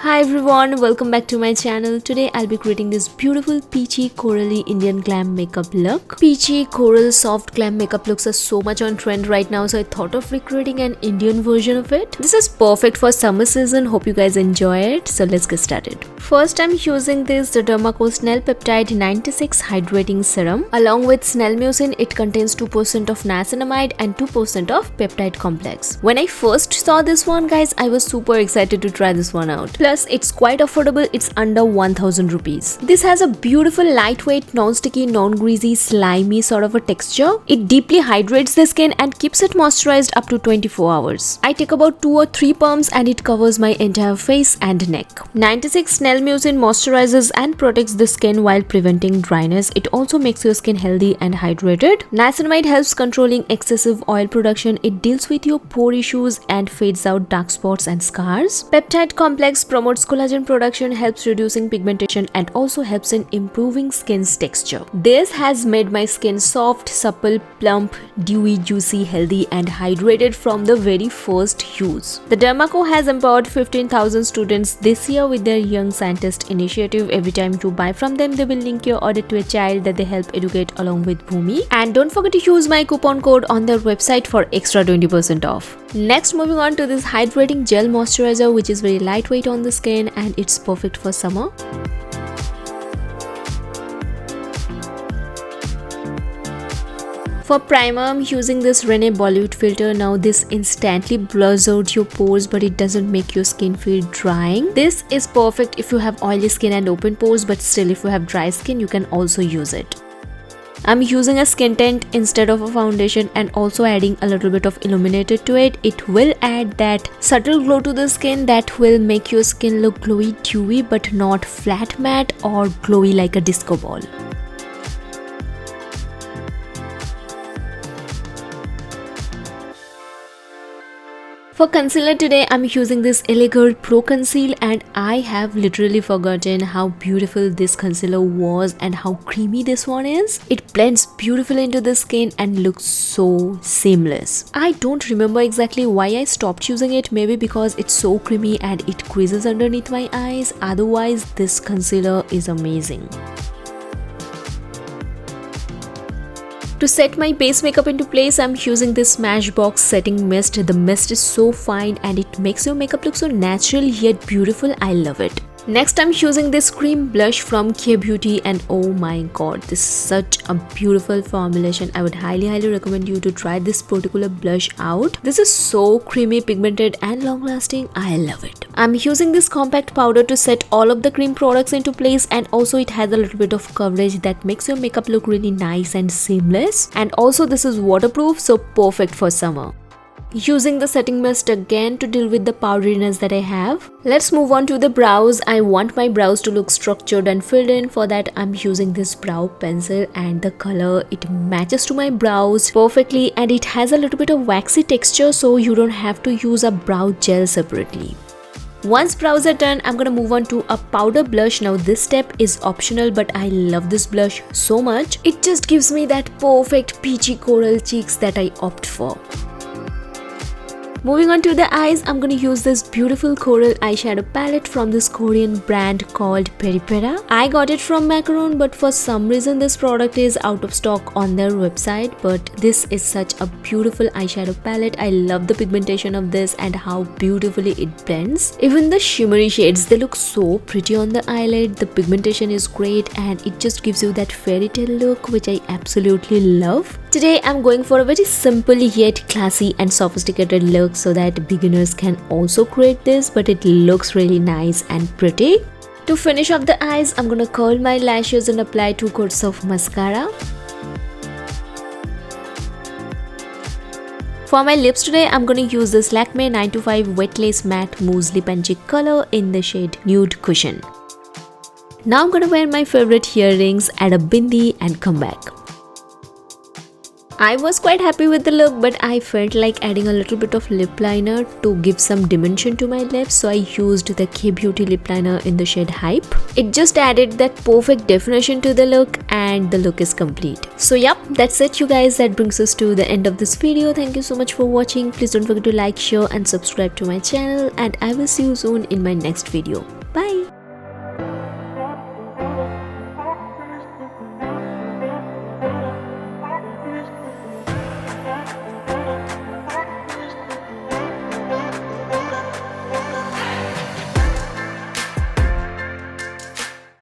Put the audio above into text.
Hi everyone, welcome back to my channel. Today I'll be creating this beautiful peachy corally Indian glam makeup look. Peachy coral soft glam makeup looks are so much on trend right now, so I thought of recreating an Indian version of it. This is perfect for summer season. Hope you guys enjoy it. So let's get started. First I'm using this Dermaco Snail Peptide 96 Hydrating Serum. Along with Snail Mucin, it contains 2% of niacinamide and 2% of peptide complex. When I first saw this one, guys, I was super excited to try this one out. Plus, it's quite affordable. It's under 1000 rupees. This has a beautiful lightweight, non-sticky, non-greasy, slimy sort of a texture. It deeply hydrates the skin and keeps it moisturized up to 24 hours. I take about 2 or 3 pumps and it covers my entire face and neck. 96 Snail Mucin moisturizes and protects the skin while preventing dryness. It also makes your skin healthy and hydrated. Niacinamide helps controlling excessive oil production. It deals with your pore issues and fades out dark spots and scars. Peptide complex promotes collagen production, helps reducing pigmentation and also helps in improving skin's texture. This has made my skin soft, supple, plump, dewy, juicy, healthy and hydrated from the very first use. The Dermaco has empowered 15,000 students this year with their Young Scientist initiative. Every time you buy from them, they will link your order to a child that they help educate along with Bhumi. And don't forget to use my coupon code on their website for extra 20% off. Next, moving on to this hydrating gel moisturizer, which is very lightweight on the skin and it's perfect for summer. For primer, I'm using this Rene Bollywood filter. Now this instantly blurs out your pores, but it doesn't make your skin feel drying. This is perfect if you have oily skin and open pores, but still if you have dry skin, you can also use it. I'm using a skin tint instead of a foundation and also adding a little bit of illuminator to it. It will add that subtle glow to the skin that will make your skin look glowy, dewy, but not flat matte or glowy like a disco ball. For concealer today, I'm using this LA Girl Pro Conceal and I have literally forgotten how beautiful this concealer was and how creamy this one is. It blends beautifully into the skin and looks so seamless. I don't remember exactly why I stopped using it, maybe because it's so creamy and it creases underneath my eyes. Otherwise, this concealer is amazing. To set my base makeup into place, I'm using this Smashbox setting mist. The mist is so fine and it makes your makeup look so natural yet beautiful. I love it. Next, I'm using this cream blush from Kia Beauty and oh my god, this is such a beautiful formulation. I would highly recommend you to try this particular blush out. This is so creamy, pigmented and long lasting. I love it. I'm using this compact powder to set all of the cream products into place and also it has a little bit of coverage that makes your makeup look really nice and seamless. And also this is waterproof, so perfect for summer. Using the setting mist again to deal with the powderiness that I have. Let's move on to the brows. I want my brows to look structured and filled in. For that, I'm using this brow pencil and the color, it matches to my brows perfectly and it has a little bit of waxy texture, so you don't have to use a brow gel separately. Once brows are done, I'm gonna move on to a powder blush. Now this step is optional, but I love this blush so much. It just gives me that perfect peachy coral cheeks that I opt for. Moving on to the eyes, I'm going to use this beautiful coral eyeshadow palette from this Korean brand called Peripera. I got it from Macaron, but for some reason this product is out of stock on their website. But this is such a beautiful eyeshadow palette. I love the pigmentation of this and how beautifully it blends. Even the shimmery shades, they look so pretty on the eyelid. The pigmentation is great and it just gives you that fairy tale look, which I absolutely love. Today I'm going for a very simple yet classy and sophisticated look so that beginners can also create this, but it looks really nice and pretty. To finish off the eyes, I'm gonna curl my lashes and apply 2 coats of mascara. For my lips today, I'm gonna use this Lakme 925 Wet Lace Matte Mousse Lip and Cheek color in the shade Nude Cushion. Now I'm gonna wear my favorite earrings, add a bindi and come back. I was quite happy with the look, but I felt like adding a little bit of lip liner to give some dimension to my lips, so I used the K-Beauty lip liner in the shade Hype. It just added that perfect definition to the look and the look is complete. So yep, that's it you guys. That brings us to the end of this video. Thank you so much for watching. Please don't forget to like, share and subscribe to my channel, and I will see you soon in my next video. Bye!